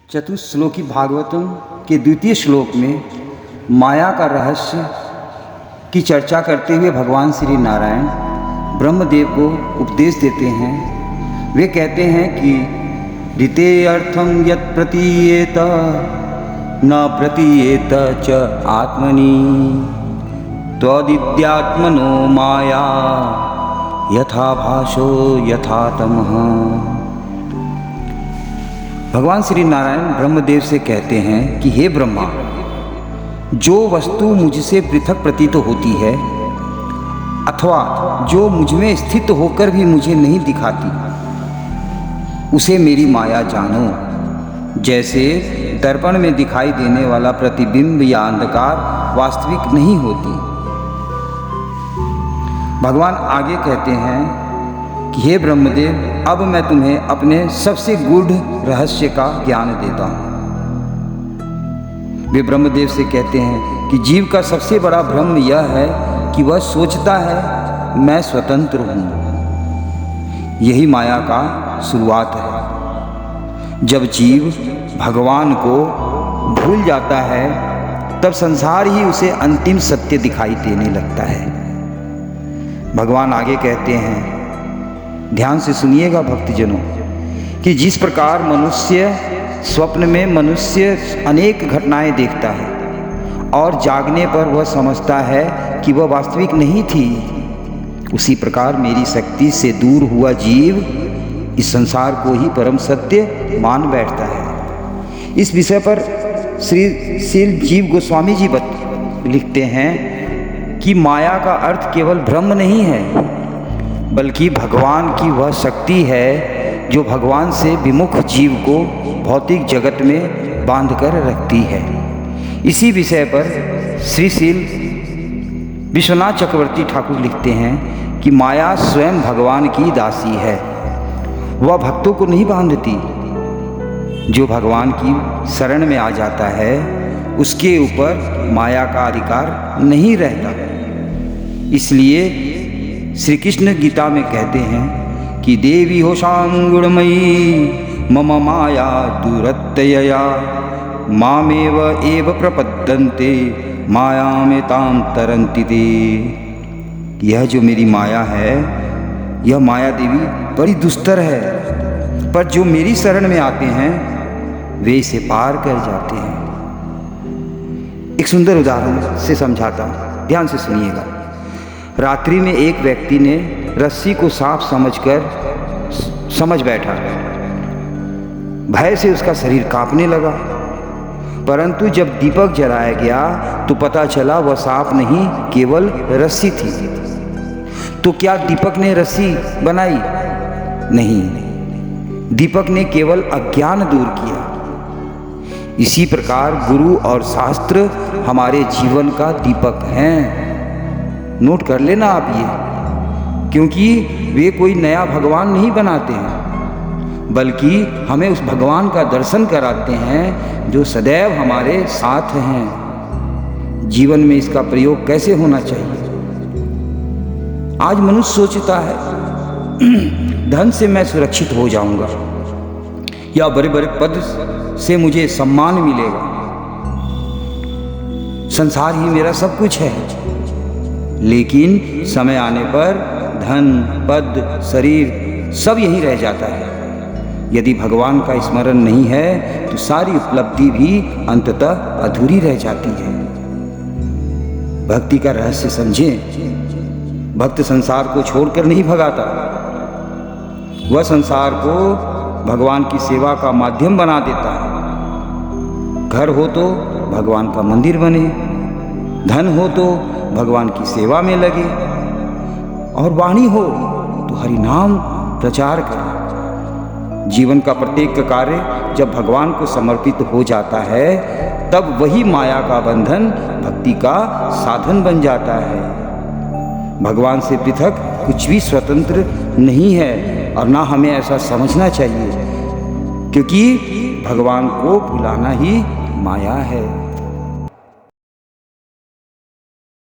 चतुश्लोकी भागवतम के द्वितीय श्लोक में माया का रहस्य की चर्चा करते हुए भगवान श्री नारायण ब्रह्मदेव को उपदेश देते हैं। वे कहते हैं कि ऋते अर्थम यत् प्रतीयेत न प्रतीयेत च आत्मनि त्वदिद्यात्मनो माया यथा भासो यथा तमः। भगवान श्री नारायण ब्रह्मदेव से कहते हैं कि हे ब्रह्मा, जो वस्तु मुझसे पृथक प्रतीत होती है अथवा जो मुझ में स्थित होकर भी मुझे नहीं दिखाती, उसे मेरी माया जानो। जैसे दर्पण में दिखाई देने वाला प्रतिबिंब या अंधकार वास्तविक नहीं होती। भगवान आगे कहते हैं कि हे ब्रह्मदेव, अब मैं तुम्हें अपने सबसे गूढ़ रहस्य का ज्ञान देता हूँ। वे ब्रह्मदेव से कहते हैं कि जीव का सबसे बड़ा भ्रम यह है कि वह सोचता है मैं स्वतंत्र हूँ। यही माया का शुरुआत है। जब जीव भगवान को भूल जाता है तब संसार ही उसे अंतिम सत्य दिखाई देने लगता है। भगवान आगे कहते हैं, ध्यान से सुनिएगा भक्तजनों, कि जिस प्रकार मनुष्य स्वप्न में मनुष्य अनेक घटनाएं देखता है और जागने पर वह समझता है कि वह वास्तविक नहीं थी, उसी प्रकार मेरी शक्ति से दूर हुआ जीव इस संसार को ही परम सत्य मान बैठता है। इस विषय पर श्री जीव गोस्वामी जी लिखते हैं कि माया का अर्थ केवल भ्रम नहीं है, बल्कि भगवान की वह शक्ति है जो भगवान से विमुख जीव को भौतिक जगत में बांधकर रखती है। इसी विषय पर श्रीशील विश्वनाथ चक्रवर्ती ठाकुर लिखते हैं कि माया स्वयं भगवान की दासी है, वह भक्तों को नहीं बांधती। जो भगवान की शरण में आ जाता है उसके ऊपर माया का अधिकार नहीं रहता। इसलिए श्री कृष्ण गीता में कहते हैं कि देवी हो शांगुणमयी मम माया दुरत्यया मामेव एव प्रपद्यन्ते मायामे तां तरन्ति ते। यह जो मेरी माया है, यह माया देवी बड़ी दुस्तर है, पर जो मेरी शरण में आते हैं वे इसे पार कर जाते हैं। एक सुंदर उदाहरण से समझाता हूँ, ध्यान से सुनिएगा। रात्रि में एक व्यक्ति ने रस्सी को सांप समझकर समझ बैठा। भय से उसका शरीर कांपने लगा, परंतु जब दीपक जलाया गया तो पता चला वह सांप नहीं, केवल रस्सी थी। तो क्या दीपक ने रस्सी बनाई? नहीं, दीपक ने केवल अज्ञान दूर किया। इसी प्रकार गुरु और शास्त्र हमारे जीवन का दीपक हैं। नोट कर लेना आप ये, क्योंकि वे कोई नया भगवान नहीं बनाते हैं, बल्कि हमें उस भगवान का दर्शन कराते हैं जो सदैव हमारे साथ हैं। जीवन में इसका प्रयोग कैसे होना चाहिए? आज मनुष्य सोचता है धन से मैं सुरक्षित हो जाऊंगा या बड़े बड़े पद से मुझे सम्मान मिलेगा, संसार ही मेरा सब कुछ है। लेकिन समय आने पर धन, पद, शरीर सब यहीं रह जाता है। यदि भगवान का स्मरण नहीं है तो सारी उपलब्धि भी अंततः अधूरी रह जाती है। भक्ति का रहस्य समझें। भक्त संसार को छोड़कर नहीं भगाता, वह संसार को भगवान की सेवा का माध्यम बना देता है। घर हो तो भगवान का मंदिर बने, धन हो तो भगवान की सेवा में लगे, और वाणी हो तो हरि नाम प्रचार करें। जीवन का प्रत्येक कार्य जब भगवान को समर्पित हो जाता है तब वही माया का बंधन भक्ति का साधन बन जाता है। भगवान से पृथक कुछ भी स्वतंत्र नहीं है, और ना हमें ऐसा समझना चाहिए, क्योंकि भगवान को भुलाना ही माया है।